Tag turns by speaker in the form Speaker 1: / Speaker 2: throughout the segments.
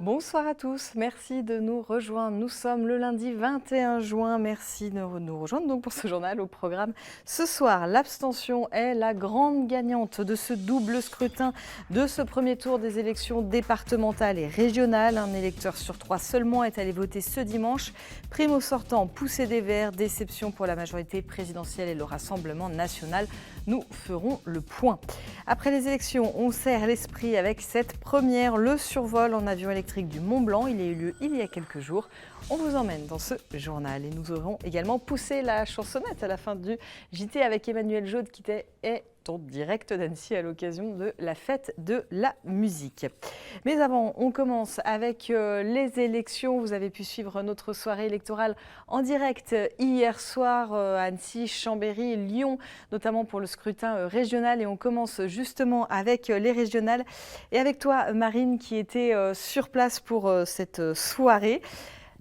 Speaker 1: Bonsoir à tous, merci de nous rejoindre. Nous sommes le lundi 21 juin, merci de nous rejoindre donc pour ce journal au programme. Ce soir, l'abstention est la grande gagnante de ce double scrutin de ce premier tour des élections départementales et régionales. Un électeur sur 3 seulement est allé voter ce dimanche. Primo sortant, poussée des Verts, déception pour la majorité présidentielle et le Rassemblement national. Nous ferons le point. Après les élections, on serre l'esprit avec cette première, le survol en avion électrique du Mont Blanc. Il a eu lieu il y a quelques jours. On vous emmène dans ce journal et nous aurons également poussé la chansonnette à la fin du JT avec Emmanuel Jaude qui est en direct d'Annecy à l'occasion de la fête de la musique. Mais avant, on commence avec les élections. Vous avez pu suivre notre soirée électorale en direct hier soir à Annecy, Chambéry, Lyon, notamment pour le scrutin régional. Et on commence justement avec les régionales. Et avec toi, Marine, qui était sur place pour cette soirée.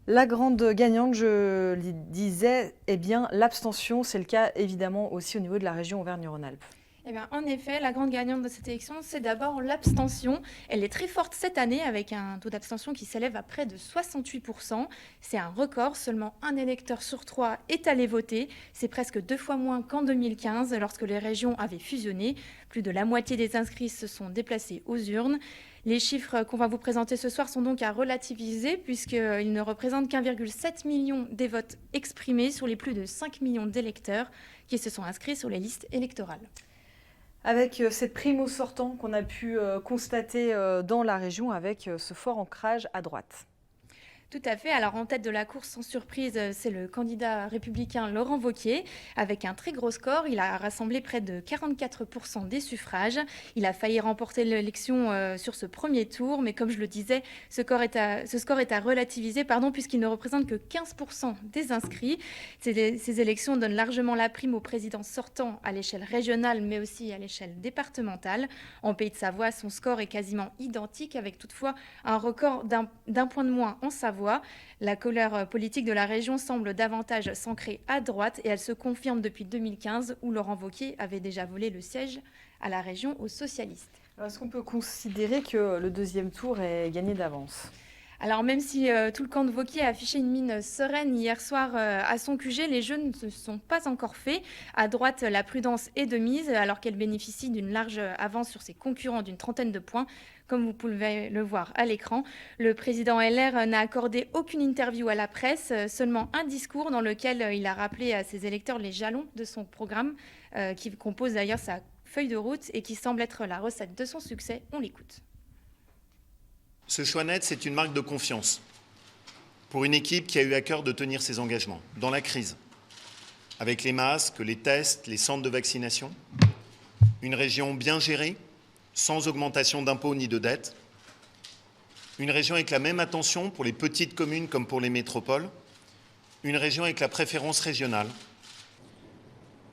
Speaker 1: La grande gagnante, je le disais, eh bien, l'abstention. C'est le cas évidemment aussi au niveau de la région Auvergne-Rhône-Alpes.
Speaker 2: Eh bien, en effet, la grande gagnante de cette élection, c'est d'abord l'abstention. Elle est très forte cette année avec un taux d'abstention qui s'élève à près de 68%. C'est un record, seulement un électeur sur 3 est allé voter. C'est presque 2 fois moins qu'en 2015 lorsque les régions avaient fusionné. Plus de la moitié des inscrits se sont déplacés aux urnes. Les chiffres qu'on va vous présenter ce soir sont donc à relativiser puisqu'ils ne représentent qu'1,7 million des votes exprimés sur les plus de 5 millions d'électeurs qui se sont inscrits sur les listes électorales.
Speaker 1: Avec cette primo sortant qu'on a pu constater dans la région avec ce fort ancrage à droite.
Speaker 2: Tout à fait. Alors en tête de la course, sans surprise, c'est le candidat républicain Laurent Wauquiez. Avec un très gros score, il a rassemblé près de 44% des suffrages. Il a failli remporter l'élection sur ce premier tour, mais comme je le disais, ce score est à relativiser puisqu'il ne représente que 15% des inscrits. Ces élections donnent largement la prime au président sortant à l'échelle régionale, mais aussi à l'échelle départementale. En Pays de Savoie, son score est quasiment identique, avec toutefois un record d'un point de moins en Savoie. La couleur politique de la région semble davantage s'ancrer à droite et elle se confirme depuis 2015 où Laurent Wauquiez avait déjà volé le siège à la région aux socialistes.
Speaker 1: Est-ce qu'on peut considérer que le deuxième tour est gagné d'avance ?
Speaker 2: Alors même si tout le camp de Wauquiez a affiché une mine sereine hier soir à son QG, les jeux ne se sont pas encore faits. À droite, la prudence est de mise alors qu'elle bénéficie d'une large avance sur ses concurrents d'une trentaine de points. Comme vous pouvez le voir à l'écran, le président LR n'a accordé aucune interview à la presse, seulement un discours dans lequel il a rappelé à ses électeurs les jalons de son programme, qui compose d'ailleurs sa feuille de route et qui semble être la recette de son succès. On l'écoute.
Speaker 3: Ce choix net, c'est une marque de confiance pour une équipe qui a eu à cœur de tenir ses engagements dans la crise, avec les masques, les tests, les centres de vaccination, une région bien gérée, sans augmentation d'impôts ni de dettes, une région avec la même attention pour les petites communes comme pour les métropoles, une région avec la préférence régionale.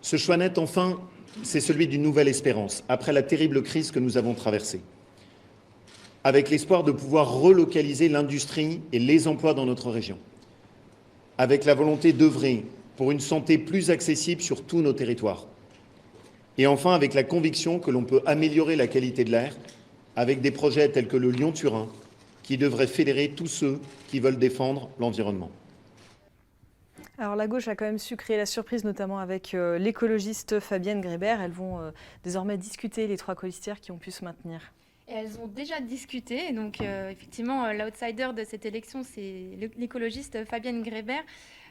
Speaker 3: Ce choix net, enfin, c'est celui d'une nouvelle espérance, après la terrible crise que nous avons traversée, avec l'espoir de pouvoir relocaliser l'industrie et les emplois dans notre région, avec la volonté d'œuvrer pour une santé plus accessible sur tous nos territoires, et enfin avec la conviction que l'on peut améliorer la qualité de l'air avec des projets tels que le Lyon-Turin, qui devraient fédérer tous ceux qui veulent défendre l'environnement.
Speaker 1: Alors la gauche a quand même su créer la surprise, notamment avec l'écologiste Fabienne Grébert. Elles vont désormais discuter, les 3 colistières qui ont pu se maintenir.
Speaker 2: Et elles ont déjà discuté, donc effectivement l'outsider de cette élection c'est l'écologiste Fabienne Grébert.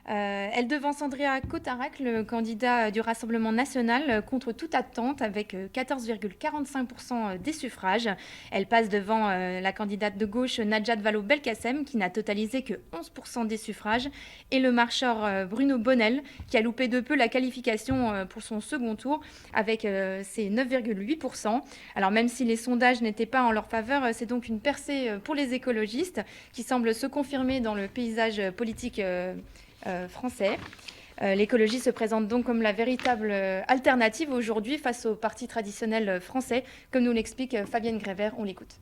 Speaker 2: Elle devance Andrea Cotarac, le candidat du Rassemblement national, contre toute attente avec 14,45% des suffrages. Elle passe devant la candidate de gauche Najat Vallaud-Belkacem qui n'a totalisé que 11% des suffrages et le marcheur Bruno Bonnell qui a loupé de peu la qualification pour son second tour avec ses 9,8%. Alors même si les sondages n'étaient pas en leur faveur, c'est donc une percée pour les écologistes qui semble se confirmer dans le paysage politique français. L'écologie se présente donc comme la véritable alternative aujourd'hui face aux partis traditionnels français, comme nous l'explique Fabienne Grébert, on l'écoute.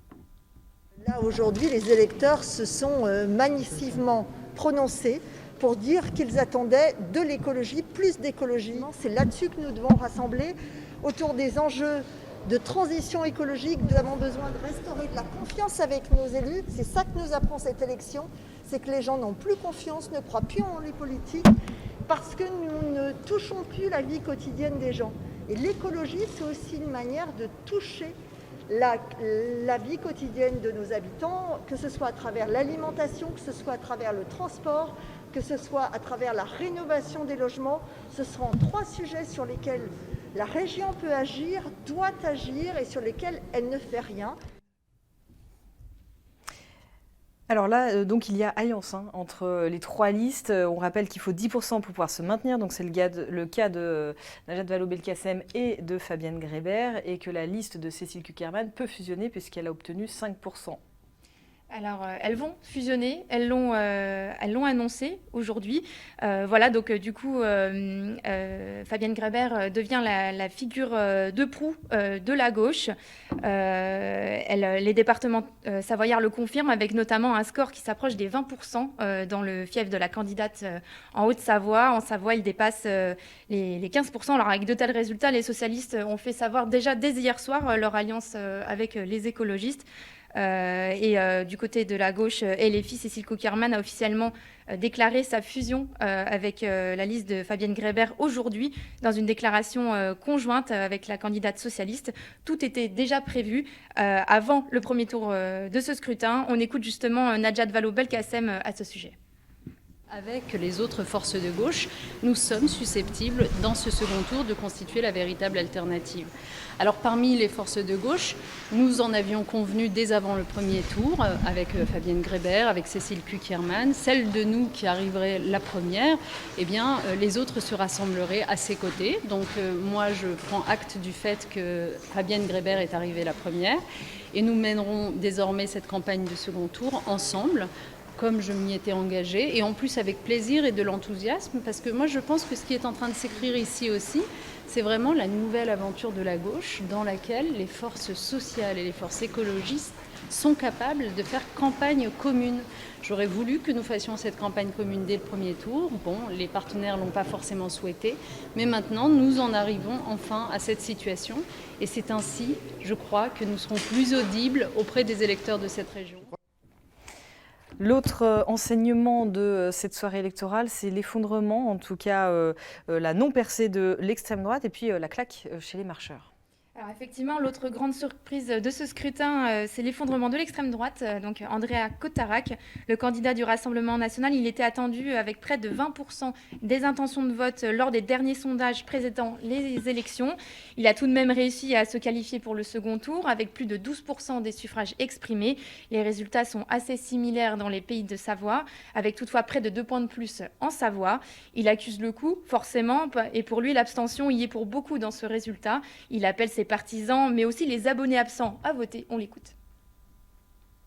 Speaker 4: Là aujourd'hui, les électeurs se sont massivement prononcés pour dire qu'ils attendaient de l'écologie, plus d'écologie. C'est là-dessus que nous devons rassembler, autour des enjeux de transition écologique. Nous avons besoin de restaurer de la confiance avec nos élus. C'est ça que nous apprend cette élection, c'est que les gens n'ont plus confiance, ne croient plus en les politiques, parce que nous ne touchons plus la vie quotidienne des gens. Et l'écologie, c'est aussi une manière de toucher la vie quotidienne de nos habitants, que ce soit à travers l'alimentation, que ce soit à travers le transport, que ce soit à travers la rénovation des logements. Ce seront 3 sujets sur lesquels la région peut agir, doit agir et sur lesquels elle ne fait rien.
Speaker 1: Alors là, donc il y a alliance entre les 3 listes. On rappelle qu'il faut 10% pour pouvoir se maintenir. Donc c'est le cas de Najat Vallaud-Belkacem et de Fabienne Grébert, et que la liste de Cécile Cukierman peut fusionner puisqu'elle a obtenu 5%.
Speaker 2: Alors, elles vont fusionner, elles l'ont annoncé aujourd'hui. Voilà, donc du coup, Fabienne Grébert devient la figure de proue de la gauche. Les départements savoyards le confirment, avec notamment un score qui s'approche des 20% dans le fief de la candidate en Haute-Savoie. En Savoie, il dépasse les 15%. Alors, avec de tels résultats, les socialistes ont fait savoir déjà dès hier soir leur alliance avec les écologistes. Du côté de la gauche, LFI, Cécile Cukierman a officiellement déclaré sa fusion avec la liste de Fabienne Grébert aujourd'hui, dans une déclaration conjointe avec la candidate socialiste. Tout était déjà prévu avant le premier tour de ce scrutin. On écoute justement Najat Vallaud-Belkacem à ce sujet.
Speaker 5: Avec les autres forces de gauche, nous sommes susceptibles, dans ce second tour, de constituer la véritable alternative. Alors, parmi les forces de gauche, nous en avions convenu dès avant le premier tour, avec Fabienne Grébert, avec Cécile Cukierman. Celle de nous qui arriverait la première, eh bien, les autres se rassembleraient à ses côtés. Donc, moi, je prends acte du fait que Fabienne Grébert est arrivée la première. Et nous mènerons désormais cette campagne de second tour ensemble, comme je m'y étais engagée, et en plus avec plaisir et de l'enthousiasme, parce que moi je pense que ce qui est en train de s'écrire ici aussi, c'est vraiment la nouvelle aventure de la gauche, dans laquelle les forces sociales et les forces écologistes sont capables de faire campagne commune. J'aurais voulu que nous fassions cette campagne commune dès le premier tour. Bon, les partenaires ne l'ont pas forcément souhaité, mais maintenant nous en arrivons enfin à cette situation, et c'est ainsi, je crois, que nous serons plus audibles auprès des électeurs de cette région.
Speaker 1: L'autre enseignement de cette soirée électorale, c'est l'effondrement, en tout cas la non-percée de l'extrême droite, et puis la claque chez les marcheurs.
Speaker 2: Alors effectivement, l'autre grande surprise de ce scrutin, c'est l'effondrement de l'extrême droite. Donc Andrea Cotarac, le candidat du Rassemblement national, il était attendu avec près de 20% des intentions de vote lors des derniers sondages précédant les élections. Il a tout de même réussi à se qualifier pour le second tour avec plus de 12% des suffrages exprimés. Les résultats sont assez similaires dans les pays de Savoie, avec toutefois près de 2 points de plus en Savoie. Il accuse le coup, forcément, et pour lui, l'abstention y est pour beaucoup dans ce résultat. Il appelle ses partisans, mais aussi les abonnés absents à voter. On l'écoute.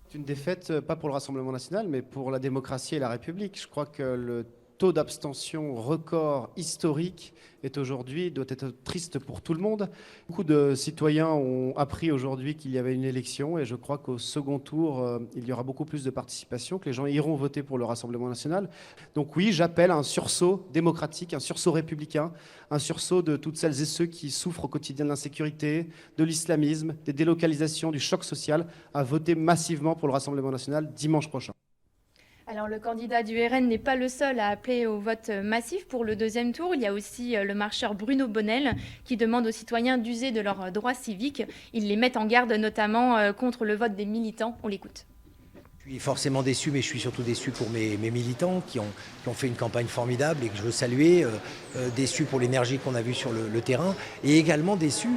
Speaker 6: C'est une défaite, pas pour le Rassemblement national, mais pour la démocratie et la République. Je crois que le taux d'abstention record historique doit être triste pour tout le monde. Beaucoup de citoyens ont appris aujourd'hui qu'il y avait une élection, et je crois qu'au second tour, il y aura beaucoup plus de participation, que les gens iront voter pour le Rassemblement national. Donc oui, j'appelle à un sursaut démocratique, un sursaut républicain, un sursaut de toutes celles et ceux qui souffrent au quotidien de l'insécurité, de l'islamisme, des délocalisations, du choc social, à voter massivement pour le Rassemblement national dimanche prochain.
Speaker 2: Alors le candidat du RN n'est pas le seul à appeler au vote massif pour le deuxième tour. Il y a aussi le marcheur Bruno Bonnel qui demande aux citoyens d'user de leurs droits civiques. Il les met en garde notamment contre le vote des militants. On l'écoute.
Speaker 7: Je suis forcément déçu, mais je suis surtout déçu pour mes militants qui ont fait une campagne formidable et que je veux saluer. Déçu pour l'énergie qu'on a vue sur le terrain, et également déçu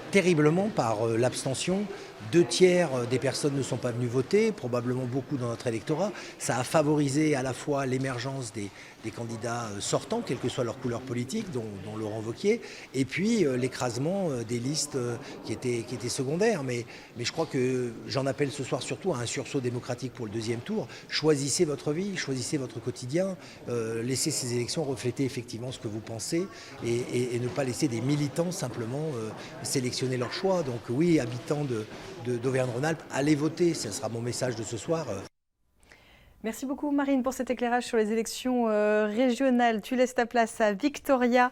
Speaker 7: terriblement par l'abstention. 2 tiers des personnes ne sont pas venues voter, probablement beaucoup dans notre électorat. Ça a favorisé à la fois l'émergence des candidats sortants, quelle que soit leur couleur politique, dont Laurent Wauquiez, et puis l'écrasement des listes qui étaient secondaires. Mais je crois que j'en appelle ce soir surtout à un sursaut démocratique pour le deuxième tour. Choisissez votre vie, choisissez votre quotidien, laissez ces élections refléter effectivement ce que vous pensez, et ne pas laisser des militants simplement sélectionner leur choix. Donc oui, habitants d'Auvergne-Rhône-Alpes, allez voter, ce sera mon message de ce soir.
Speaker 1: Merci beaucoup Marine pour cet éclairage sur les élections régionales. Tu laisses ta place à Victoria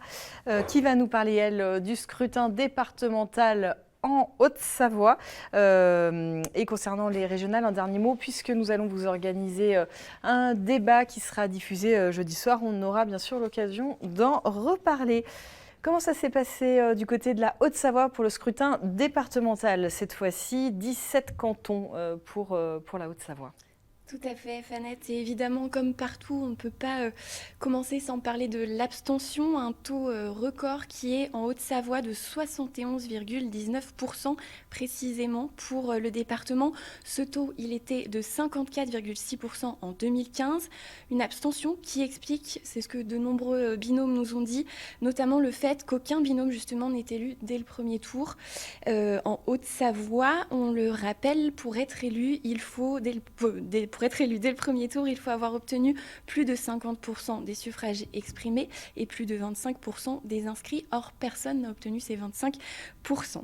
Speaker 1: qui va nous parler, elle, du scrutin départemental en Haute-Savoie. Et concernant les régionales, un dernier mot, puisque nous allons vous organiser un débat qui sera diffusé jeudi soir. On aura bien sûr l'occasion d'en reparler. Comment ça s'est passé du côté de la Haute-Savoie pour le scrutin départemental? Cette fois-ci, 17 cantons pour la Haute-Savoie.
Speaker 2: Tout à fait, Fanette. Et évidemment, comme partout, on ne peut pas commencer sans parler de l'abstention, un taux record qui est en Haute-Savoie de 71,19% précisément pour le département. Ce taux, il était de 54,6% en 2015. Une abstention qui explique, c'est ce que de nombreux binômes nous ont dit, notamment le fait qu'aucun binôme justement n'est élu dès le premier tour. En Haute-Savoie, on le rappelle, pour être élu, il faut pour être élu dès le premier tour, il faut avoir obtenu plus de 50% des suffrages exprimés et plus de 25% des inscrits. Or, personne n'a obtenu ces 25%.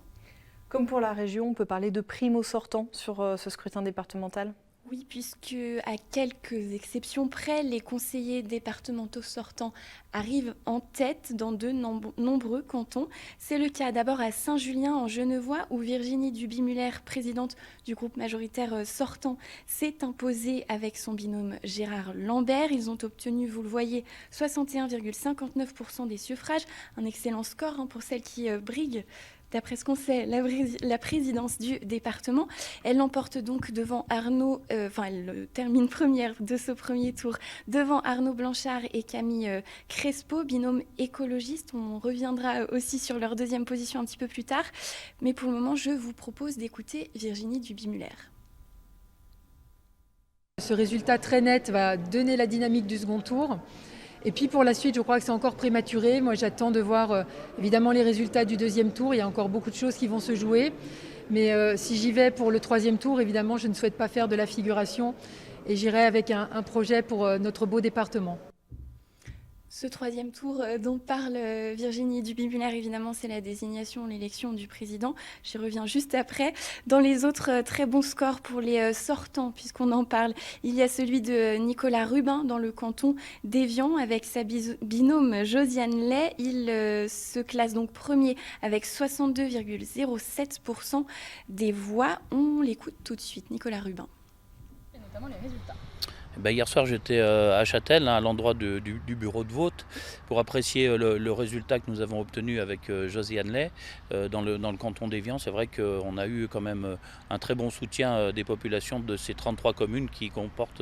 Speaker 1: Comme pour la région, on peut parler de primo-sortants sur ce scrutin départemental?
Speaker 2: Oui, puisque à quelques exceptions près, les conseillers départementaux sortants arrivent en tête dans de nombreux cantons. C'est le cas d'abord à Saint-Julien en Genevois, où Virginie Duby-Muller, présidente du groupe majoritaire sortant, s'est imposée avec son binôme Gérard Lambert. Ils ont obtenu, vous le voyez, 61,59% des suffrages, un excellent score pour celle qui brigue. D'après ce qu'on sait, la présidence du département, elle l'emporte donc devant Arnaud, elle termine première de ce premier tour, devant Arnaud Blanchard et Camille Crespo, binôme écologiste. On reviendra aussi sur leur deuxième position un petit peu plus tard. Mais pour le moment, je vous propose d'écouter Virginie Duby-Muller.
Speaker 8: Ce résultat très net va donner la dynamique du second tour. Et puis pour la suite, je crois que c'est encore prématuré. Moi, j'attends de voir évidemment les résultats du deuxième tour. Il y a encore beaucoup de choses qui vont se jouer. Mais si j'y vais pour le troisième tour, évidemment, je ne souhaite pas faire de la figuration. Et j'irai avec un projet pour notre beau département.
Speaker 2: Ce troisième tour dont parle Virginie Duby-Muller, évidemment, c'est la désignation, l'élection du président. J'y reviens juste après. Dans les autres très bons scores pour les sortants, puisqu'on en parle, il y a celui de Nicolas Rubin dans le canton d'Évian avec sa binôme Josiane Lay. Il se classe donc premier avec 62,07% des voix. On l'écoute tout de suite, Nicolas Rubin.
Speaker 9: Et notamment les résultats. Hier soir, j'étais à Châtel, à l'endroit du bureau de vote, pour apprécier le résultat que nous avons obtenu avec Josiane Lay dans le canton d'Évian. C'est vrai qu'on a eu quand même un très bon soutien des populations de ces 33 communes qui comportent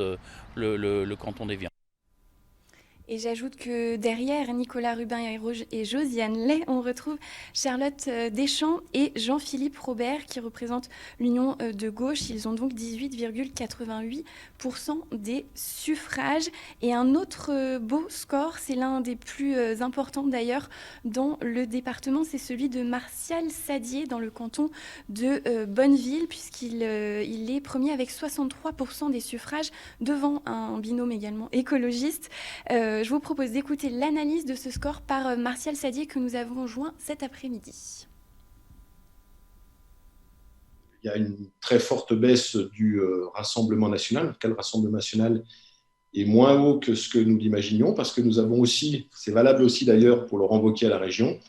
Speaker 9: le canton d'Évian.
Speaker 2: Et j'ajoute que derrière Nicolas Rubin et Josiane Lay, on retrouve Charlotte Deschamps et Jean-Philippe Robert qui représentent l'Union de gauche. Ils ont donc 18,88% des suffrages. Et un autre beau score, c'est l'un des plus importants d'ailleurs dans le département, c'est celui de Martial Sadier dans le canton de Bonneville, puisqu'il est premier avec 63% des suffrages devant un binôme également écologiste. Je vous propose d'écouter l'analyse de ce score par Martial Sadier que nous avons joint cet après-midi.
Speaker 10: Il y a une très forte baisse du Rassemblement national. En tout cas, le Rassemblement national est moins haut que ce que nous l'imaginions parce que nous avons aussi, c'est valable aussi d'ailleurs pour le renvoquer à la région,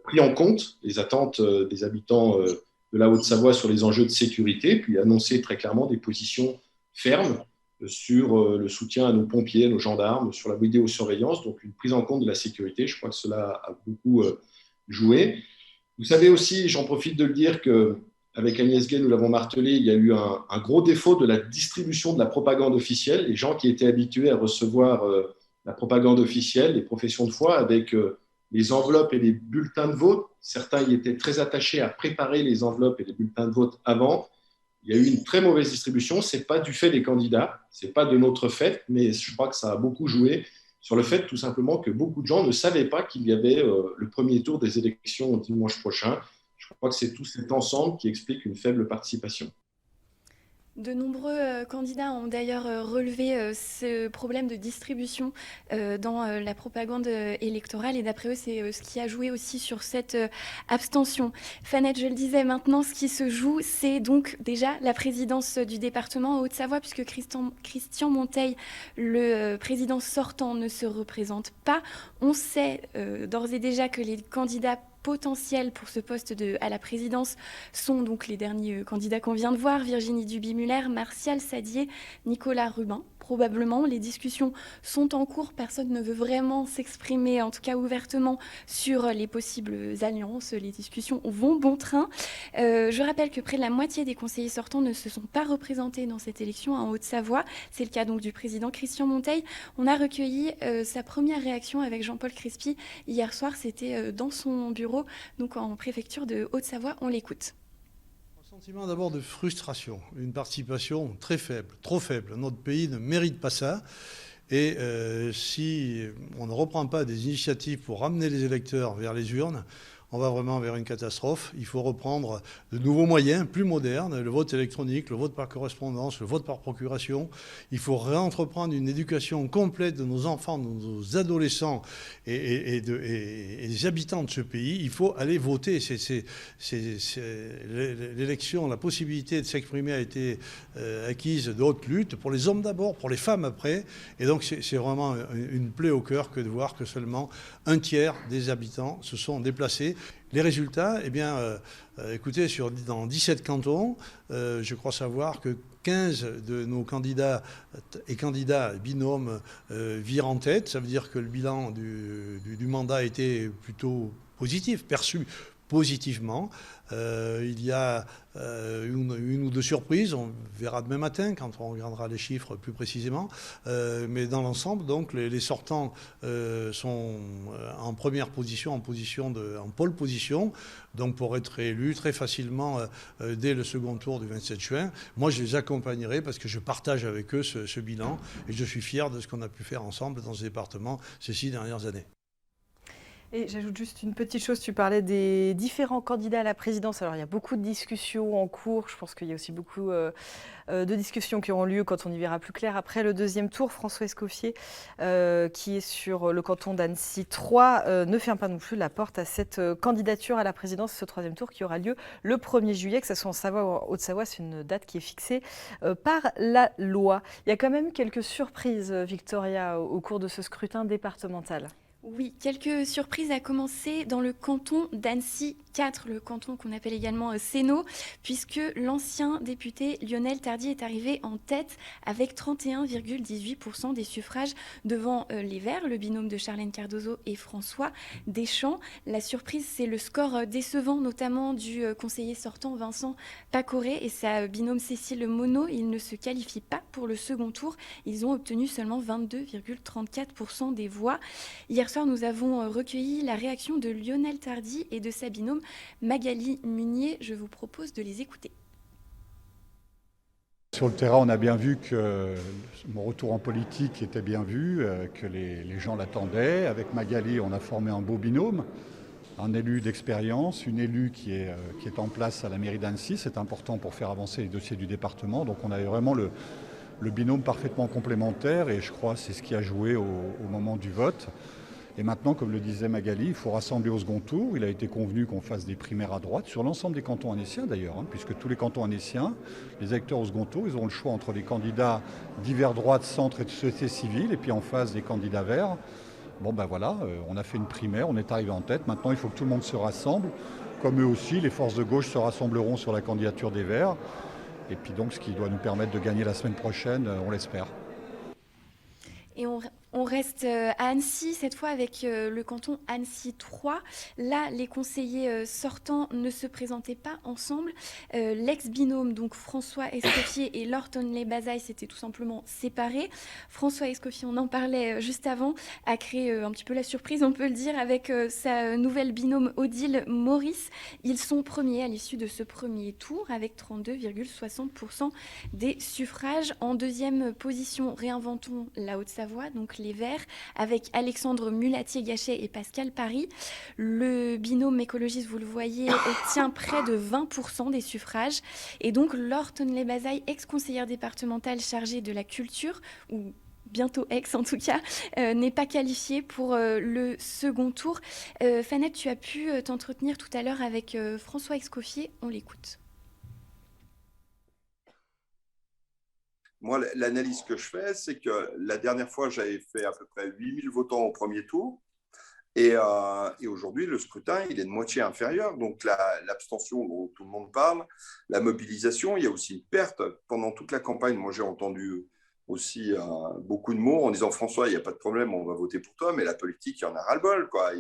Speaker 10: pris en compte les attentes des habitants de la Haute-Savoie sur les enjeux de sécurité, puis annoncé très clairement des positions fermes sur le soutien à nos pompiers, à nos gendarmes, sur la vidéosurveillance, donc une prise en compte de la sécurité. Je crois que cela a beaucoup joué. Vous savez aussi, j'en profite de le dire, qu'avec Agnès Gay, nous l'avons martelé, il y a eu un gros défaut de la distribution de la propagande officielle. Les gens qui étaient habitués à recevoir la propagande officielle, les professions de foi, avec les enveloppes et les bulletins de vote, certains y étaient très attachés à préparer les enveloppes et les bulletins de vote avant. Il y a eu une très mauvaise distribution. Ce n'est pas du fait des candidats, ce n'est pas de notre fait, mais je crois que ça a beaucoup joué sur le fait tout simplement que beaucoup de gens ne savaient pas qu'il y avait le premier tour des élections dimanche prochain. Je crois que c'est tout cet ensemble qui explique une faible participation.
Speaker 2: De nombreux candidats ont d'ailleurs relevé ce problème de distribution dans la propagande électorale et d'après eux, c'est ce qui a joué aussi sur cette abstention. Fanette, je le disais, maintenant ce qui se joue, c'est donc déjà la présidence du département en Haute-Savoie puisque Christian Monteil, le président sortant, ne se représente pas. On sait d'ores et déjà que les candidats
Speaker 11: potentiels pour ce poste à la présidence sont donc les derniers candidats qu'on vient de voir, Virginie Duby-Muller, Martial Sadier, Nicolas Rubin. Probablement, les discussions sont en cours, personne ne veut vraiment s'exprimer, en tout cas ouvertement, sur les possibles alliances. Les discussions vont bon train. Je rappelle que près de la moitié des conseillers sortants ne se sont pas représentés dans cette élection en Haute-Savoie. C'est le cas donc du président Christian Monteil. On a recueilli sa première réaction avec Jean-Paul Crespi hier soir, c'était dans son bureau, donc en préfecture de Haute-Savoie. On l'écoute.
Speaker 12: Sentiment d'abord de frustration, une participation très faible, trop faible. Notre pays ne mérite pas ça. Et si on ne reprend pas des initiatives pour ramener les électeurs vers les urnes, on va vraiment vers une catastrophe. Il faut reprendre de nouveaux moyens plus modernes, le vote électronique, le vote par correspondance, le vote par procuration. Il faut réentreprendre une éducation complète de nos enfants, de nos adolescents et des habitants de ce pays. Il faut aller voter. L'élection, la possibilité de s'exprimer a été acquise de haute lutte, pour les hommes d'abord, pour les femmes après. Et donc c'est vraiment une plaie au cœur que de voir que seulement un tiers des habitants se sont déplacés. Les résultats, eh bien, écoutez, dans 17 cantons, je crois savoir que 15 de nos candidats binômes virent en tête. Ça veut dire que le bilan du mandat a été plutôt positif, perçu positivement. Il y a une ou deux surprises, on verra demain matin quand on regardera les chiffres plus précisément. Mais dans l'ensemble, donc, les sortants sont en première position, en pole position, donc pour être élus très facilement dès le second tour du 27 juin. Moi, je les accompagnerai parce que je partage avec eux ce bilan et je suis fier de ce qu'on a pu faire ensemble dans ce département ces 6 dernières années.
Speaker 1: Et j'ajoute juste une petite chose, tu parlais des différents candidats à la présidence. Alors il y a beaucoup de discussions en cours, je pense qu'il y a aussi beaucoup de discussions qui auront lieu quand on y verra plus clair. Après le deuxième tour, François Escoffier, qui est sur le canton d'Annecy 3, ne ferme pas non plus la porte à cette candidature à la présidence, ce troisième tour qui aura lieu le 1er juillet, que ce soit en Savoie ou en Haute-Savoie. C'est une date qui est fixée par la loi. Il y a quand même quelques surprises, Victoria, au cours de ce scrutin départemental.
Speaker 11: Oui, quelques surprises à commencer dans le canton d'Annecy 4, le canton qu'on appelle également Sénaux, puisque l'ancien député Lionel Tardy est arrivé en tête avec 31,18% des suffrages devant les Verts, le binôme de Charlène Cardozo et François Deschamps. La surprise, c'est le score décevant, notamment du conseiller sortant Vincent Pacoré et sa binôme Cécile Monod. Ils ne se qualifient pas pour le second tour. Ils ont obtenu seulement 22,34% des voix. Hier soir, nous avons recueilli la réaction de Lionel Tardy et de sa binôme Magali Munier. Je vous propose de les écouter.
Speaker 13: Sur le terrain, on a bien vu que mon retour en politique était bien vu, que les gens l'attendaient. Avec Magali, on a formé un beau binôme, un élu d'expérience, une élue qui est en place à la mairie d'Annecy. C'est important pour faire avancer les dossiers du département. Donc on avait vraiment le binôme parfaitement complémentaire et je crois que c'est ce qui a joué au moment du vote. Et maintenant, comme le disait Magali, il faut rassembler au second tour. Il a été convenu qu'on fasse des primaires à droite, sur l'ensemble des cantons annéciens d'ailleurs, puisque tous les cantons annéciens, les électeurs au second tour, ils auront le choix entre les candidats divers droite, centre et de société civile, et puis en face des candidats verts. Bon ben voilà, on a fait une primaire, on est arrivé en tête. Maintenant, il faut que tout le monde se rassemble. Comme eux aussi, les forces de gauche se rassembleront sur la candidature des Verts. Et puis donc, ce qui doit nous permettre de gagner la semaine prochaine, on l'espère.
Speaker 11: Et on reste à Annecy, cette fois avec le canton Annecy 3. Là, les conseillers sortants ne se présentaient pas ensemble. L'ex-binôme, donc François Escoffier et Laure Tonley-Bazaille, s'étaient tout simplement séparés. François Escoffier, on en parlait juste avant, a créé un petit peu la surprise, on peut le dire, avec sa nouvelle binôme Odile Maurice. Ils sont premiers à l'issue de ce premier tour, avec 32,60% des suffrages. En deuxième position, réinventons la Haute-Savoie, donc les Verts, avec Alexandre Mulatier-Gachet et Pascal Paris. Le binôme écologiste, vous le voyez, obtient près de 20% des suffrages. Et donc, Laure Tonley-Bazaille, ex-conseillère départementale chargée de la culture, ou bientôt ex en tout cas, n'est pas qualifiée pour le second tour. Fanette, tu as pu t'entretenir tout à l'heure avec François Escoffier. On l'écoute.
Speaker 14: Moi, l'analyse que je fais, c'est que la dernière fois, j'avais fait à peu près 8000 votants au premier tour. Et aujourd'hui, le scrutin, il est de moitié inférieur. Donc, l'abstention dont tout le monde parle, la mobilisation, il y a aussi une perte. Pendant toute la campagne, moi, j'ai entendu aussi beaucoup de mots en disant « François, il n'y a pas de problème, on va voter pour toi », mais la politique, il y en a ras-le-bol, quoi.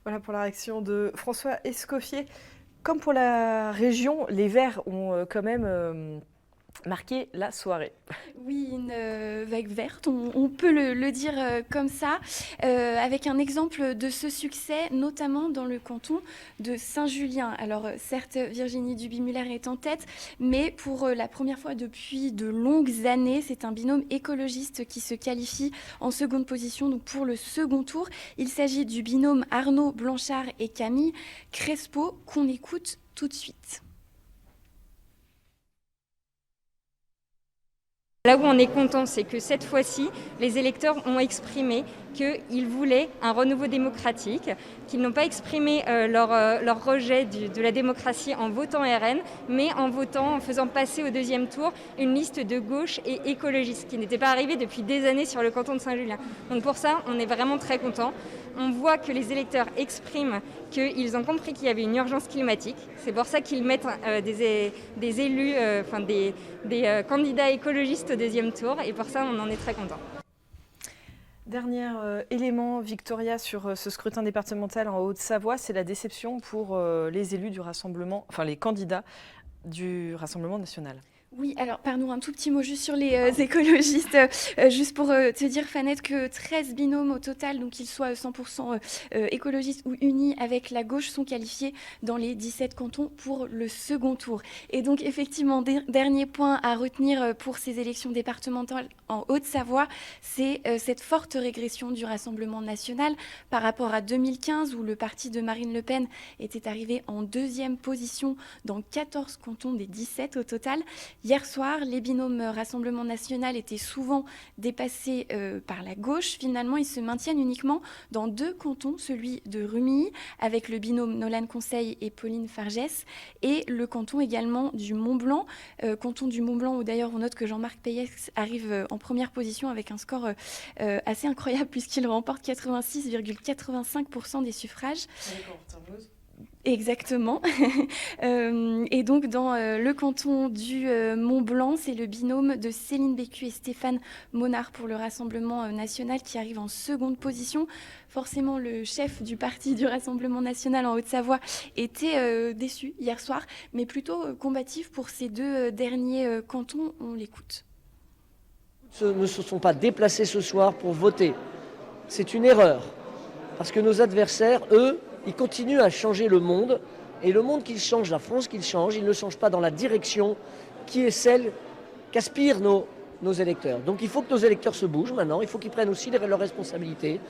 Speaker 1: Voilà pour la réaction de François Escoffier. Comme pour la région, les Verts ont quand même marqué la soirée.
Speaker 11: Oui, une vague verte, on peut le dire comme ça, avec un exemple de ce succès, notamment dans le canton de Saint-Julien. Alors certes, Virginie Duby-Muller est en tête, mais pour la première fois depuis de longues années, c'est un binôme écologiste qui se qualifie en seconde position, donc pour le second tour. Il s'agit du binôme Arnaud Blanchard et Camille Crespo, qu'on écoute tout de suite.
Speaker 15: Là où on est content, c'est que cette fois-ci, les électeurs ont exprimé qu'ils voulaient un renouveau démocratique, qu'ils n'ont pas exprimé leur rejet de la démocratie en votant RN, mais en faisant passer au deuxième tour une liste de gauche et écologiste, qui n'était pas arrivée depuis des années sur le canton de Saint-Julien. Donc pour ça, on est vraiment très contents. On voit que les électeurs expriment qu'ils ont compris qu'il y avait une urgence climatique. C'est pour ça qu'ils mettent des élus, des candidats écologistes au deuxième tour. Et pour ça, on en est très contents.
Speaker 1: Dernier élément, Victoria, sur ce scrutin départemental en Haute-Savoie, c'est la déception pour les élus du Rassemblement, enfin les candidats du Rassemblement national.
Speaker 11: Oui, alors pardon, un tout petit mot juste sur les écologistes, juste pour te dire, Fanette, que 13 binômes au total, donc qu'ils soient 100% écologistes ou unis avec la gauche, sont qualifiés dans les 17 cantons pour le second tour. Et donc effectivement, dernier point à retenir pour ces élections départementales en Haute-Savoie, c'est cette forte régression du Rassemblement national par rapport à 2015, où le parti de Marine Le Pen était arrivé en deuxième position dans 14 cantons des 17 au total. Hier soir, les binômes Rassemblement national étaient souvent dépassés par la gauche. Finalement, ils se maintiennent uniquement dans 2 cantons, celui de Rumilly, avec le binôme Nolan Conseil et Pauline Fargès, et le canton également du Mont-Blanc. Canton du Mont-Blanc, où d'ailleurs on note que Jean-Marc Péex arrive en première position avec un score assez incroyable, puisqu'il remporte 86,85% des suffrages. Exactement. Et donc, dans le canton du Mont-Blanc, c'est le binôme de Céline Bécu et Stéphane Monard pour le Rassemblement national qui arrive en seconde position. Forcément, le chef du parti du Rassemblement national en Haute-Savoie était déçu hier soir, mais plutôt combatif pour ces 2 derniers cantons. On l'écoute.
Speaker 16: Ne se sont pas déplacés ce soir pour voter. C'est une erreur, parce que nos adversaires, eux, ils continuent à changer le monde, et le monde qu'ils changent, la France qu'ils changent, ils ne changent pas dans la direction qui est celle qu'aspirent nos électeurs. Donc il faut que nos électeurs se bougent maintenant, il faut qu'ils prennent aussi leurs responsabilités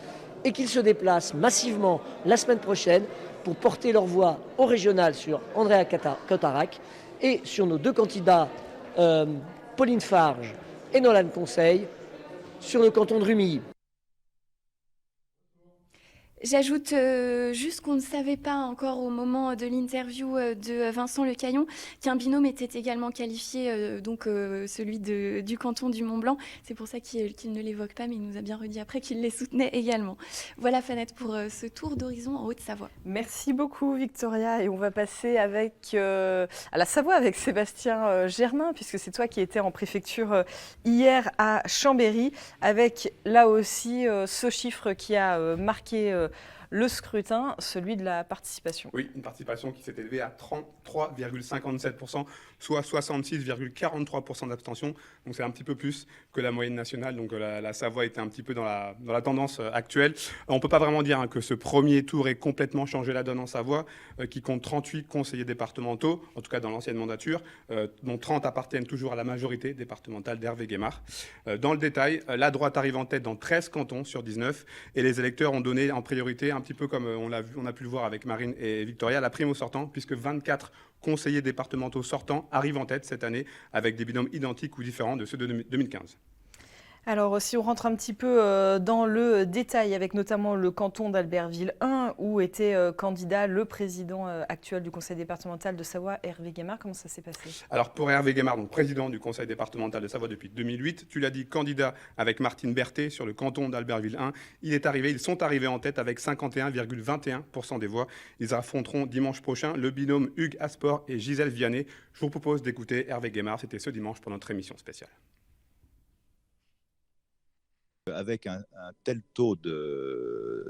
Speaker 16: et qu'ils se déplacent massivement la semaine prochaine pour porter leur voix au régional sur Andréa Cotarac et sur nos 2 candidats, Pauline Farge et Nolan Conseil, sur le canton de Rumilly.
Speaker 11: J'ajoute juste qu'on ne savait pas encore au moment de l'interview de Vincent Lecaillon qu'un binôme était également qualifié, donc celui du canton du Mont-Blanc. C'est pour ça qu'il ne l'évoque pas, mais il nous a bien redit après qu'il les soutenait également. Voilà, Fanette, pour ce tour d'horizon en Haute-Savoie.
Speaker 1: Merci beaucoup, Victoria. Et on va passer à la Savoie avec Sébastien Germain, puisque c'est toi qui étais en préfecture hier à Chambéry, avec là aussi ce chiffre qui a marqué le scrutin, celui de la participation.
Speaker 17: Oui, une participation qui s'est élevée à 33,57%, soit 66,43% d'abstention. Donc c'est un petit peu plus que la moyenne nationale. Donc la Savoie était un petit peu dans la tendance actuelle. On ne peut pas vraiment dire que ce premier tour ait complètement changé la donne en Savoie, qui compte 38 conseillers départementaux, en tout cas dans l'ancienne mandature, dont 30 appartiennent toujours à la majorité départementale d'Hervé Guémard. Dans le détail, la droite arrive en tête dans 13 cantons sur 19, et les électeurs ont donné en priorité, un petit peu comme on a pu le voir avec Marine et Victoria, la prime aux sortants, puisque 24 conseillers départementaux sortants arrivent en tête cette année avec des binômes identiques ou différents de ceux de 2015.
Speaker 1: Alors, si on rentre un petit peu dans le détail, avec notamment le canton d'Albertville 1, où était candidat le président actuel du conseil départemental de Savoie, Hervé Guémard, comment ça s'est passé?
Speaker 17: Alors pour Hervé Guémard, donc président du conseil départemental de Savoie depuis 2008, tu l'as dit, candidat avec Martine Berthet sur le canton d'Albertville 1, ils sont arrivés en tête avec 51,21% des voix. Ils affronteront dimanche prochain le binôme Hugues Asport et Gisèle Vianney. Je vous propose d'écouter Hervé Guémard, c'était ce dimanche pour notre émission spéciale.
Speaker 18: Avec un tel taux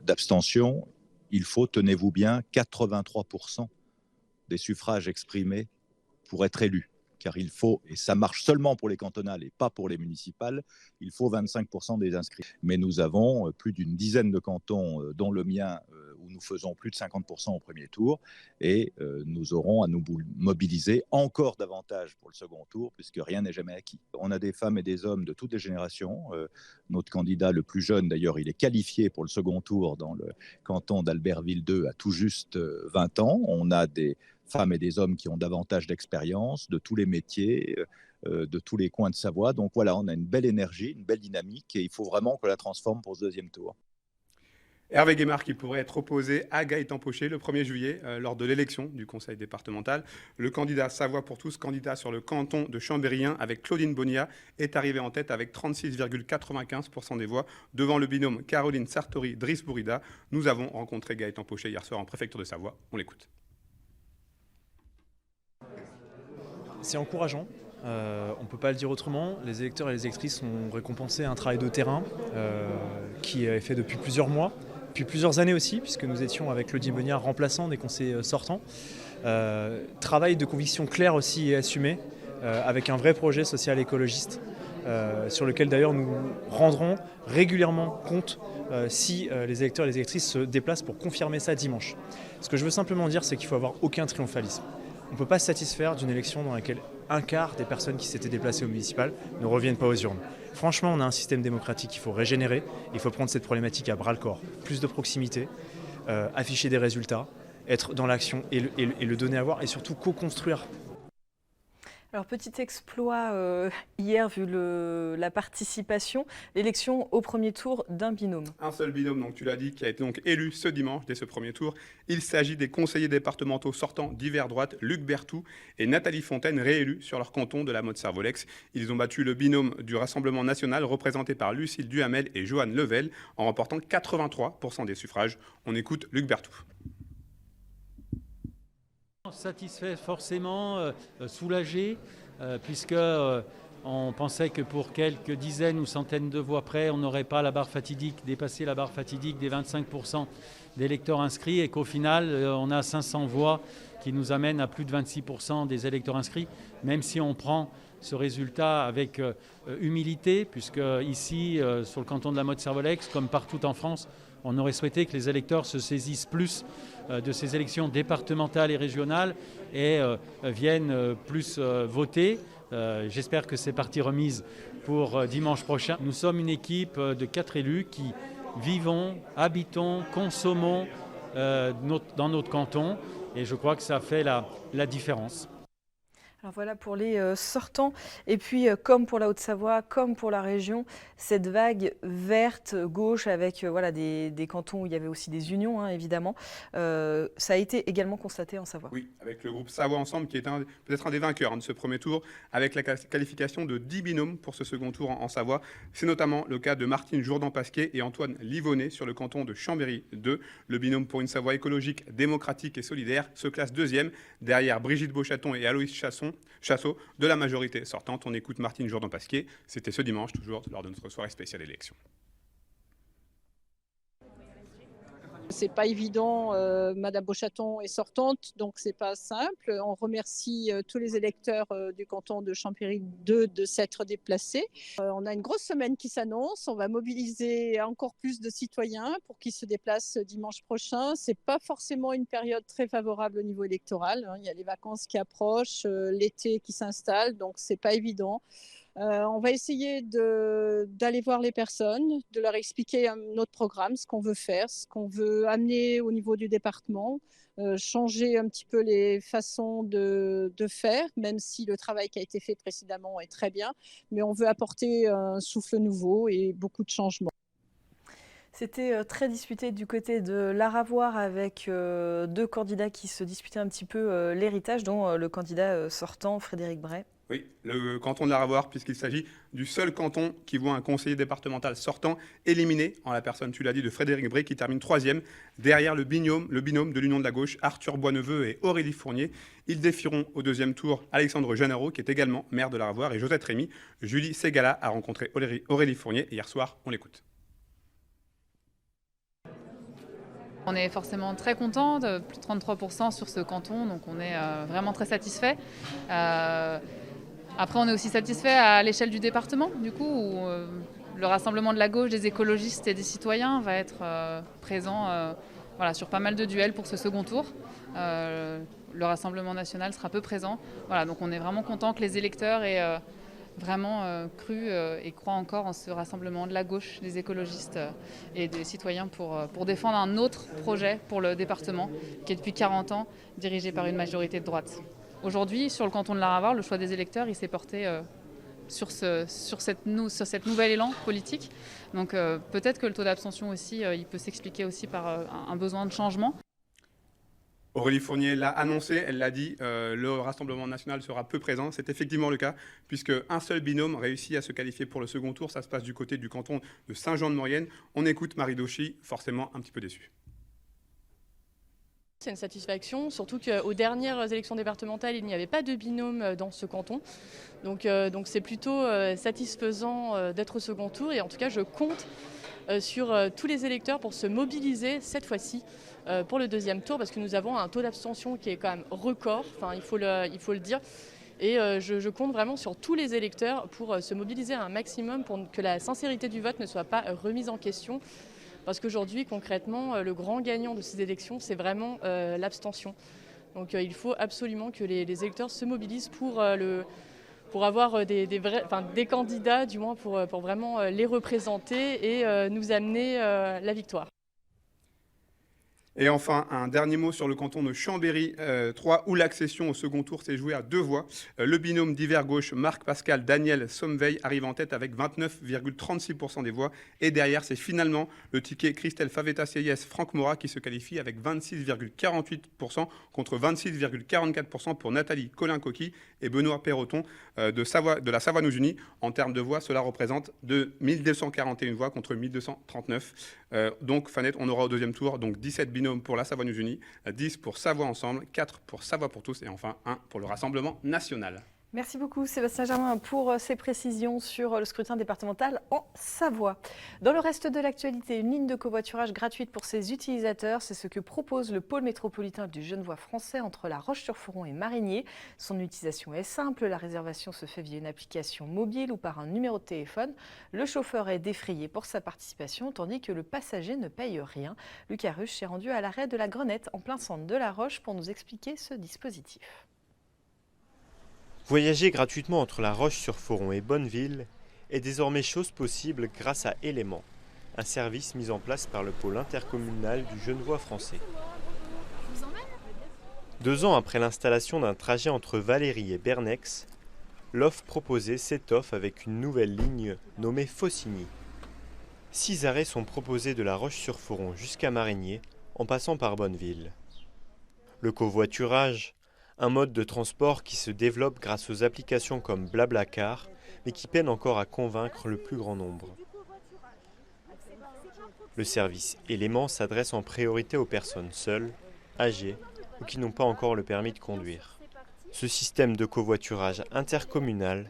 Speaker 18: d'abstention, il faut, tenez-vous bien, 83% des suffrages exprimés pour être élu. Car il faut, et ça marche seulement pour les cantonales et pas pour les municipales, il faut 25% des inscrits. Mais nous avons plus d'une dizaine de cantons, dont le mien, où nous faisons plus de 50% au premier tour, et nous aurons à nous mobiliser encore davantage pour le second tour, puisque rien n'est jamais acquis. On a des femmes et des hommes de toutes les générations. Notre candidat le plus jeune, d'ailleurs, il est qualifié pour le second tour dans le canton d'Albertville 2 à tout juste 20 ans. On a des femmes et des hommes qui ont davantage d'expérience, de tous les métiers, de tous les coins de Savoie. Donc voilà, on a une belle énergie, une belle dynamique, et il faut vraiment qu'on la transforme pour ce deuxième tour.
Speaker 17: Hervé Guémard qui pourrait être opposé à Gaëtan Pocher le 1er juillet lors de l'élection du conseil départemental. Le candidat Savoie pour tous, candidat sur le canton de Chambéry 1 avec Claudine Bonilla, est arrivé en tête avec 36,95% des voix devant le binôme Caroline Sartori-Driss Bourida. Nous avons rencontré Gaëtan Pocher hier soir en préfecture de Savoie. On l'écoute.
Speaker 19: C'est encourageant, on ne peut pas le dire autrement. Les électeurs et les électrices ont récompensé un travail de terrain qui est fait depuis plusieurs mois, depuis plusieurs années aussi, puisque nous étions avec Claudine Bonilla remplaçant des conseillers sortants. Travail de conviction clair aussi et assumé, avec un vrai projet social écologiste, sur lequel d'ailleurs nous rendrons régulièrement compte si les électeurs et les électrices se déplacent pour confirmer ça dimanche. Ce que je veux simplement dire, c'est qu'il ne faut avoir aucun triomphalisme. On ne peut pas se satisfaire d'une élection dans laquelle un quart des personnes qui s'étaient déplacées au municipal ne reviennent pas aux urnes. Franchement, on a un système démocratique qu'il faut régénérer. Il faut prendre cette problématique à bras-le-corps. Plus de proximité, afficher des résultats, être dans l'action et le donner à voir, et surtout co-construire.
Speaker 1: Alors, petit exploit hier, vu la participation, l'élection au premier tour d'un binôme.
Speaker 17: Un seul binôme, donc tu l'as dit, qui a été donc élu ce dimanche dès ce premier tour. Il s'agit des conseillers départementaux sortants d'hiver droite, Luc Berthoud et Nathalie Fontaine, réélus sur leur canton de la Motte-Servolex. Ils ont battu le binôme du Rassemblement national, représenté par Lucille Duhamel et Joanne Level, en remportant 83% des suffrages. On écoute Luc Berthoud.
Speaker 20: Satisfait, forcément, soulagé, puisque on pensait que pour quelques dizaines ou centaines de voix près, on n'aurait pas dépassé la barre fatidique des 25% d'électeurs inscrits, et qu'au final, on a 500 voix qui nous amènent à plus de 26% des électeurs inscrits, même si on prend ce résultat avec humilité, puisque ici, sur le canton de la Motte-Servolex, comme partout en France, on aurait souhaité que les électeurs se saisissent plus de ces élections départementales et régionales et viennent plus voter. J'espère que c'est partie remise pour dimanche prochain. Nous sommes une équipe de 4 élus qui vivons, habitons, consommons dans notre canton, et je crois que ça fait la différence.
Speaker 1: Alors voilà pour les sortants. Et puis, comme pour la Haute-Savoie, comme pour la région, cette vague verte gauche avec voilà, des cantons où il y avait aussi des unions, hein, évidemment, ça a été également constaté en Savoie.
Speaker 17: Oui, avec le groupe Savoie Ensemble, qui est peut-être un des vainqueurs de ce premier tour, avec la qualification de 10 binômes pour ce second tour en Savoie. C'est notamment le cas de Martine Jourdan-Pasquier et Antoine Livonnet sur le canton de Chambéry 2. Le binôme pour une Savoie écologique, démocratique et solidaire se classe deuxième, derrière Brigitte Beauchaton et Aloïs Chassot de la majorité sortante. On écoute Martine Jourdan-Pasquier. C'était ce dimanche, toujours lors de notre soirée spéciale élection.
Speaker 21: C'est pas évident, Madame Beauchaton est sortante, donc c'est pas simple. On remercie tous les électeurs du canton de Chambéry 2 de s'être déplacés. On a une grosse semaine qui s'annonce, on va mobiliser encore plus de citoyens pour qu'ils se déplacent dimanche prochain. C'est pas forcément une période très favorable au niveau électoral, hein. Il y a les vacances qui approchent, l'été qui s'installe, donc c'est pas évident. On va essayer d'aller voir les personnes, de leur expliquer notre programme, ce qu'on veut faire, ce qu'on veut amener au niveau du département, changer un petit peu les façons de faire, même si le travail qui a été fait précédemment est très bien, mais on veut apporter un souffle nouveau et beaucoup de changements.
Speaker 1: C'était très disputé du côté de l'Aravoire avec deux candidats qui se disputaient un petit peu l'héritage, dont le candidat sortant Frédéric Bray.
Speaker 17: Oui, le canton de l'Aravoire, puisqu'il s'agit du seul canton qui voit un conseiller départemental sortant éliminé, en la personne, tu l'as dit, de Frédéric Bray, qui termine 3e, derrière le binôme de l'Union de la gauche, Arthur Boisneveu et Aurélie Fournier. Ils défieront au 2e tour Alexandre Jeannero, qui est également maire de l'Aravoire, et Josette Rémy. Julie Ségala a rencontré Aurélie Fournier hier soir. On l'écoute.
Speaker 3: On est forcément très content, de plus de 33% sur ce canton, donc on est vraiment très satisfait. Après, on est aussi satisfait à l'échelle du département, du coup, où le rassemblement de la gauche, des écologistes et des citoyens va être présent voilà, sur pas mal de duels pour ce second tour. Le Rassemblement national sera peu présent. Voilà, donc on est vraiment content que les électeurs aient vraiment cru et croient encore en ce rassemblement de la gauche, des écologistes et des citoyens pour défendre un autre projet pour le département qui est depuis 40 ans dirigé par une majorité de droite. Aujourd'hui, sur le canton de l'Aravoire, le choix des électeurs, il s'est porté sur cet nouvel élan politique. Donc peut-être que le taux d'abstention aussi, il peut s'expliquer aussi par un besoin de changement.
Speaker 17: Aurélie Fournier l'a annoncé, elle l'a dit, le Rassemblement national sera peu présent. C'est effectivement le cas, puisque un seul binôme réussit à se qualifier pour le second tour. Ça se passe du côté du canton de Saint-Jean-de-Maurienne. On écoute Marie Dauchy, forcément un petit peu déçue.
Speaker 22: C'est une satisfaction, surtout qu'aux dernières élections départementales, il n'y avait pas de binôme dans ce canton. Donc c'est plutôt satisfaisant d'être au second tour. Et en tout cas, je compte sur tous les électeurs pour se mobiliser cette fois-ci pour le deuxième tour, parce que nous avons un taux d'abstention qui est quand même record, enfin, il faut le dire. Et je compte vraiment sur tous les électeurs pour se mobiliser un maximum pour que la sincérité du vote ne soit pas remise en question. Parce qu'aujourd'hui, concrètement, le grand gagnant de ces élections, c'est vraiment l'abstention. Donc il faut absolument que les électeurs se mobilisent pour avoir des candidats, du moins pour vraiment les représenter et nous amener la victoire.
Speaker 17: Et enfin, un dernier mot sur le canton de Chambéry 3, où l'accession au second tour s'est jouée à 2 voix. Le binôme d'hiver gauche, Marc-Pascal Daniel Sommeil, arrive en tête avec 29,36% des voix. Et derrière, c'est finalement le ticket Christelle Favetta-Sieyès Franck Morat qui se qualifie avec 26,48% contre 26,44% pour Nathalie Colin-Coquille et Benoît Perroton de la Savoie-Nous-Unis. En termes de voix, cela représente 1241 voix contre 1239. Donc, Fanette, on aura au deuxième tour donc 17 binômes pour la Savoie-Nous-Unis, 10 pour Savoie Ensemble, 4 pour Savoie pour tous et enfin 1 pour le Rassemblement national.
Speaker 1: Merci beaucoup Sébastien Germain pour ces précisions sur le scrutin départemental en Savoie. Dans le reste de l'actualité, une ligne de covoiturage gratuite pour ses utilisateurs, c'est ce que propose le pôle métropolitain du Genevois français entre La Roche-sur-Foron et Marigny. Son utilisation est simple, la réservation se fait via une application mobile ou par un numéro de téléphone. Le chauffeur est défrayé pour sa participation tandis que le passager ne paye rien. Lucas Ruche s'est rendu à l'arrêt de la Grenette en plein centre de La Roche pour nous expliquer ce dispositif.
Speaker 23: Voyager gratuitement entre La Roche-sur-Foron et Bonneville est désormais chose possible grâce à Élément, un service mis en place par le pôle intercommunal du Genevois français. 2 ans après l'installation d'un trajet entre Valéry et Bernex, l'offre proposée s'étoffe avec une nouvelle ligne nommée Faucigny. 6 arrêts sont proposés de La Roche-sur-Foron jusqu'à Marigny, en passant par Bonneville. Le covoiturage, un mode de transport qui se développe grâce aux applications comme Blablacar, mais qui peine encore à convaincre le plus grand nombre. Le service Élément s'adresse en priorité aux personnes seules, âgées ou qui n'ont pas encore le permis de conduire. Ce système de covoiturage intercommunal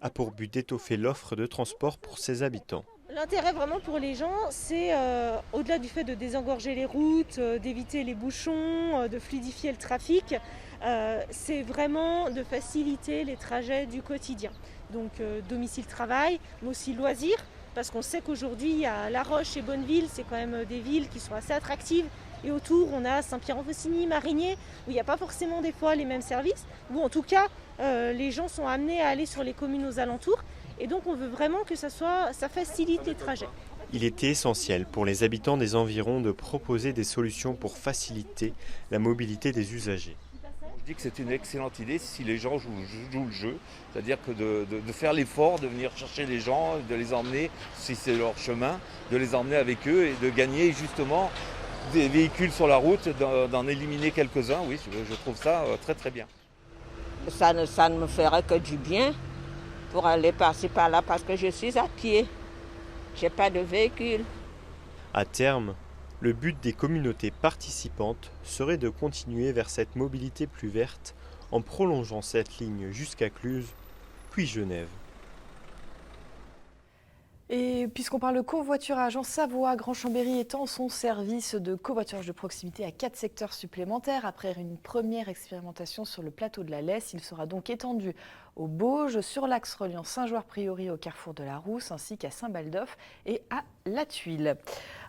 Speaker 23: a pour but d'étoffer l'offre de transport pour ses habitants.
Speaker 24: L'intérêt vraiment pour les gens, c'est au-delà du fait de désengorger les routes, d'éviter les bouchons, de fluidifier le trafic, c'est vraiment de faciliter les trajets du quotidien. Donc domicile-travail, mais aussi loisirs, parce qu'on sait qu'aujourd'hui, à La Roche et Bonneville, c'est quand même des villes qui sont assez attractives. Et autour, on a Saint-Pierre-en-Faucigny, Marigny, où il n'y a pas forcément des fois les mêmes services, où en tout cas, les gens sont amenés à aller sur les communes aux alentours. Et donc on veut vraiment que ça facilite les trajets.
Speaker 23: Il était essentiel pour les habitants des environs de proposer des solutions pour faciliter la mobilité des usagers.
Speaker 4: Je dis que c'est une excellente idée si les gens jouent le jeu, c'est-à-dire que de faire l'effort de venir chercher les gens, de les emmener, si c'est leur chemin, de les emmener avec eux et de gagner justement des véhicules sur la route, d'en éliminer quelques-uns. Oui, je trouve ça très très bien.
Speaker 5: Ça ne me ferait que du bien pour aller passer par là parce que je suis à pied. Je n'ai pas de véhicule.
Speaker 23: À terme, le but des communautés participantes serait de continuer vers cette mobilité plus verte en prolongeant cette ligne jusqu'à Cluses, puis Genève.
Speaker 1: Et puisqu'on parle de covoiturage, en Savoie, Grand Chambéry étend son service de covoiturage de proximité à 4 secteurs supplémentaires. Après une première expérimentation sur le plateau de la Lesse, il sera donc étendu au Bauges, sur l'axe reliant Saint-Joire-Prieuré au carrefour de la Rousse, ainsi qu'à Saint-Baldoff et à La Tuile.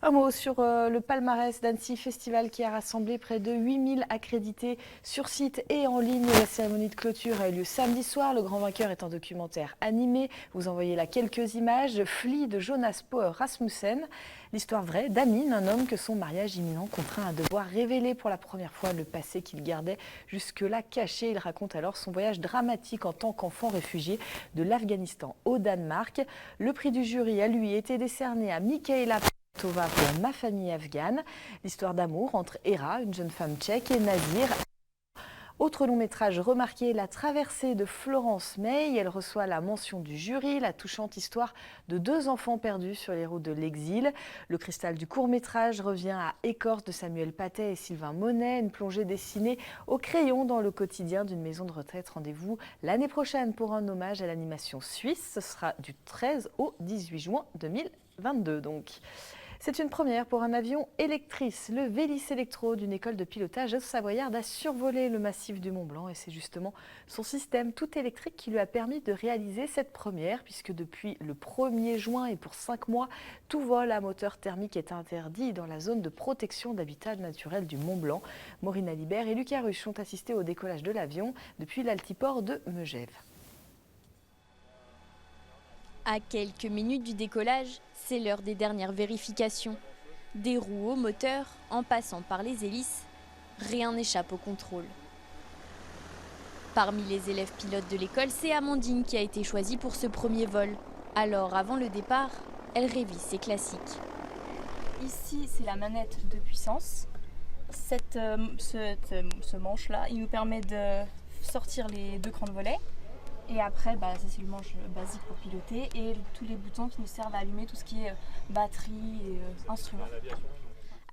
Speaker 1: Un mot sur le palmarès d'Annecy Festival qui a rassemblé près de 8000 accrédités sur site et en ligne. La cérémonie de clôture a eu lieu samedi soir. Le grand vainqueur est un documentaire animé. Vous envoyez là quelques images. Fli de Jonas Poher Rasmussen. L'histoire vraie d'Amine, un homme que son mariage imminent contraint à devoir révéler pour la première fois le passé qu'il gardait jusque-là caché. Il raconte alors son voyage dramatique en tant qu'enfant réfugié de l'Afghanistan au Danemark. Le prix du jury a lui été décerné à Michaela Tova pour Ma famille afghane. L'histoire d'amour entre Hera, une jeune femme tchèque, et Nazir. Autre long métrage remarqué, La traversée de Florence May. Elle reçoit la mention du jury, la touchante histoire de 2 enfants perdus sur les routes de l'exil. Le cristal du court métrage revient à Écorce de Samuel Patet et Sylvain Monet, une plongée dessinée au crayon dans le quotidien d'une maison de retraite. Rendez-vous l'année prochaine pour un hommage à l'animation suisse. Ce sera du 13 au 18 juin 2022 donc. C'est une première pour un avion électrice. Le Vélis Electro d'une école de pilotage savoyarde a survolé le massif du Mont-Blanc et c'est justement son système tout électrique qui lui a permis de réaliser cette première puisque depuis le 1er juin et pour 5 mois, tout vol à moteur thermique est interdit dans la zone de protection d'habitat naturel du Mont-Blanc. Maureen Alibert et Lucas Ruche ont assisté au décollage de l'avion depuis l'altiport de Megève.
Speaker 6: À quelques minutes du décollage, c'est l'heure des dernières vérifications. Des roues au moteur, en passant par les hélices, rien n'échappe au contrôle. Parmi les élèves pilotes de l'école, c'est Amandine qui a été choisie pour ce premier vol. Alors, avant le départ, elle révise ses classiques.
Speaker 7: Ici, c'est la manette de puissance. Ce manche-là, il nous permet de sortir les 2 crans de volet. Et après, ça c'est le manche basique pour piloter et tous les boutons qui nous servent à allumer tout ce qui est batterie et instruments.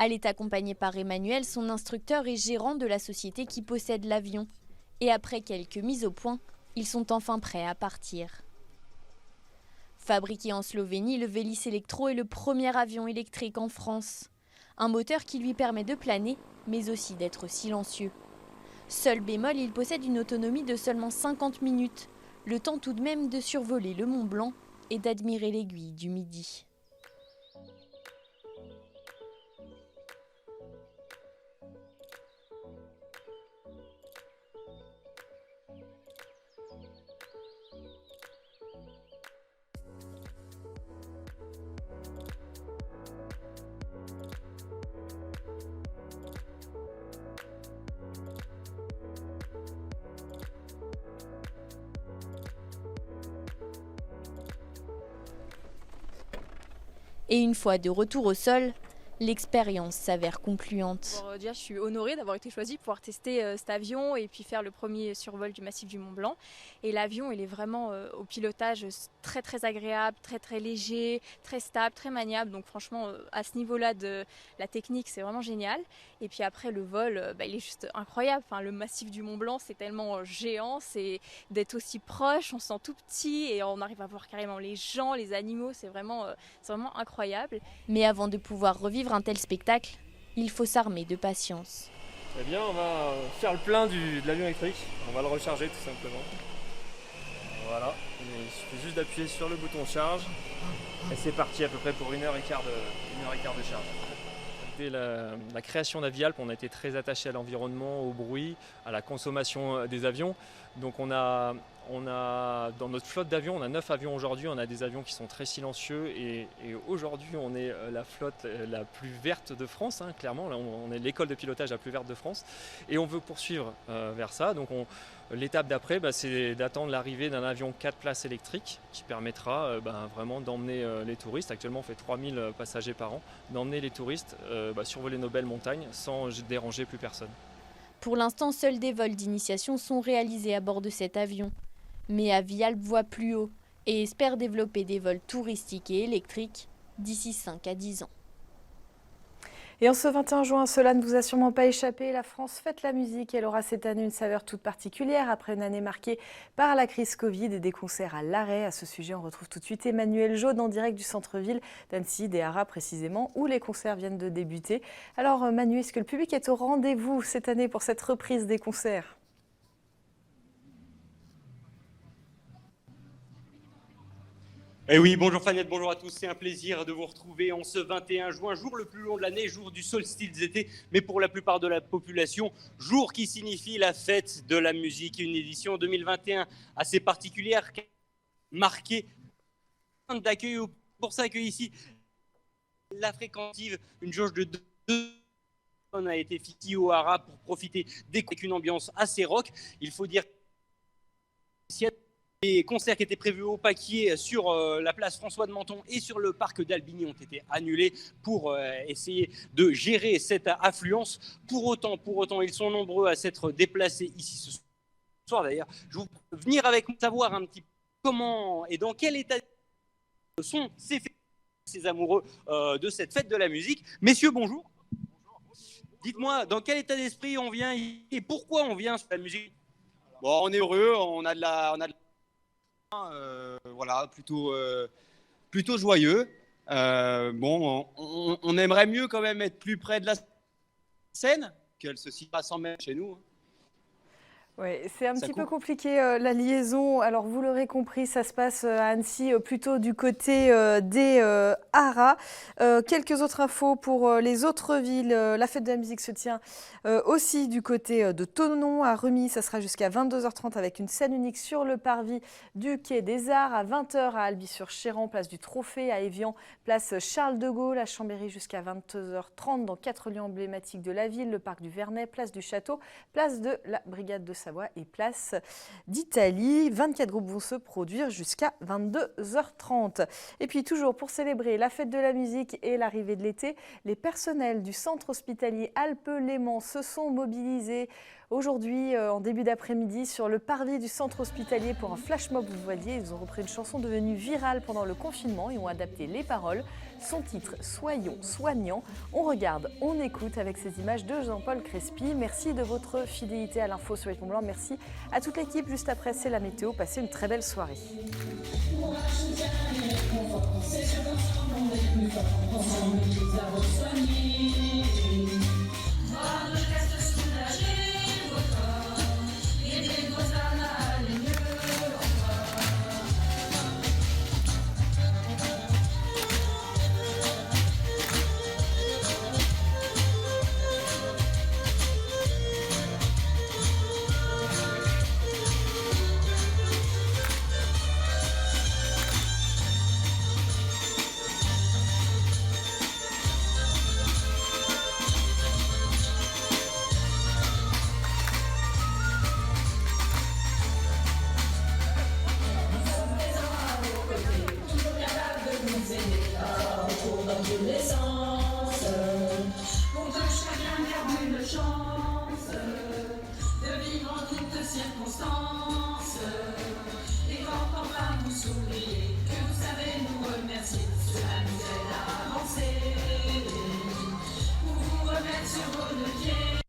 Speaker 6: Elle est accompagnée par Emmanuel, son instructeur et gérant de la société qui possède l'avion. Et après quelques mises au point, ils sont enfin prêts à partir. Fabriqué en Slovénie, le Vélis Electro est le premier avion électrique en France. Un moteur qui lui permet de planer, mais aussi d'être silencieux. Seul bémol, il possède une autonomie de seulement 50 minutes. Le temps tout de même de survoler le Mont Blanc et d'admirer l'aiguille du Midi. Et une fois de retour au sol, l'expérience s'avère concluante.
Speaker 25: Déjà, je suis honorée d'avoir été choisie pour pouvoir tester cet avion et puis faire le premier survol du massif du Mont Blanc. Et l'avion, il est vraiment au pilotage très très agréable, très très léger, très stable, très maniable. Donc franchement, à ce niveau-là de la technique, c'est vraiment génial. Et puis après, le vol, il est juste incroyable. Enfin, le massif du Mont Blanc, c'est tellement géant, c'est d'être aussi proche, on se sent tout petit et on arrive à voir carrément les gens, les animaux. C'est vraiment incroyable.
Speaker 6: Mais avant de pouvoir revivre un tel spectacle, il faut s'armer de patience.
Speaker 26: Eh bien, on va faire le plein de l'avion électrique. On va le recharger tout simplement. Voilà, il suffit juste d'appuyer sur le bouton charge et c'est parti à peu près pour 1h15 de charge. Dès la création d'Avialp, on a été très attaché à l'environnement, au bruit, à la consommation des avions. Donc on a On a, dans notre flotte d'avions, on a 9 avions aujourd'hui, on a des avions qui sont très silencieux et aujourd'hui on est la flotte la plus verte de France, hein, clairement, là, on est l'école de pilotage la plus verte de France et on veut poursuivre vers ça. Donc l'étape d'après, c'est d'attendre l'arrivée d'un avion 4 places électrique qui permettra vraiment d'emmener les touristes. Actuellement on fait 3000 passagers par an, d'emmener les touristes survoler nos belles montagnes sans déranger plus personne.
Speaker 6: Pour l'instant, seuls des vols d'initiation sont réalisés à bord de cet avion. Mais Avialp voit plus haut et espère développer des vols touristiques et électriques d'ici 5 à 10 ans.
Speaker 1: Et en ce 21 juin, cela ne vous a sûrement pas échappé, la France fête la musique. Elle aura cette année une saveur toute particulière après une année marquée par la crise Covid et des concerts à l'arrêt. À ce sujet, on retrouve tout de suite Emmanuel Jaude en direct du centre-ville d'Annecy, des Haras précisément, où les concerts viennent de débuter. Alors Manu, est-ce que le public est au rendez-vous cette année pour cette reprise des concerts ?
Speaker 2: Eh oui, bonjour Fanette, bonjour à tous, c'est un plaisir de vous retrouver en ce 21 juin, jour le plus long de l'année, jour du solstice d'été, mais pour la plupart de la population, jour qui signifie la fête de la musique, une édition 2021 assez particulière, marquée d'accueil, pour ça que ici, la fréquentive, une jauge de 2 personnes a été fixée au Haras pour profiter avec une ambiance assez rock, il faut dire les concerts qui étaient prévus au Paquier sur la place François de Menton et sur le parc d'Albigny ont été annulés pour essayer de gérer cette affluence. Pour autant, ils sont nombreux à s'être déplacés ici ce soir d'ailleurs. Je vais venir avec moi savoir un petit peu comment et dans quel état sont ces amoureux de cette fête de la musique. Messieurs, bonjour. Dites-moi, dans quel état d'esprit on vient et pourquoi on vient sur la musique ?
Speaker 8: Bon, on est heureux, on a de la voilà, plutôt joyeux. On aimerait mieux quand même être plus près de la scène, qu'elle se situe à 100 mètres chez nous.
Speaker 1: Oui, c'est un petit peu compliqué la liaison. Alors vous l'aurez compris, ça se passe à Annecy, plutôt du côté des Haras. Quelques autres infos pour les autres villes. La fête de la musique se tient aussi du côté de Thonon à Remy. Ça sera jusqu'à 22h30 avec une scène unique sur le parvis du Quai des Arts. À 20h à Albi-sur-Chéran, place du Trophée. À Évian, place Charles de Gaulle. À Chambéry jusqu'à 22h30 dans 4 lieux emblématiques de la ville. Le parc du Vernet, place du Château, place de la Brigade de Savoie et place d'Italie. 24 groupes vont se produire jusqu'à 22h30. Et puis toujours pour célébrer la fête de la musique et l'arrivée de l'été, les personnels du centre hospitalier Alpes-Léman se sont mobilisés aujourd'hui en début d'après-midi sur le parvis du centre hospitalier pour un flash mob. Vous voyez, ils ont repris une chanson devenue virale pendant le confinement et ont adapté les paroles. Son titre, Soyons soignants. On regarde, on écoute avec ces images de Jean-Paul Crespi. Merci de votre fidélité à l'info sur Mont Blanc. Merci à toute l'équipe. Juste après, c'est la météo. Passez une très belle soirée.
Speaker 9: Pour que chacun garde une chance de vivre en toutes circonstances. Et quand enfin vous souriez, que vous savez nous remercier, cela nous aide à avancer. Pour vous remettre sur vos deux pieds.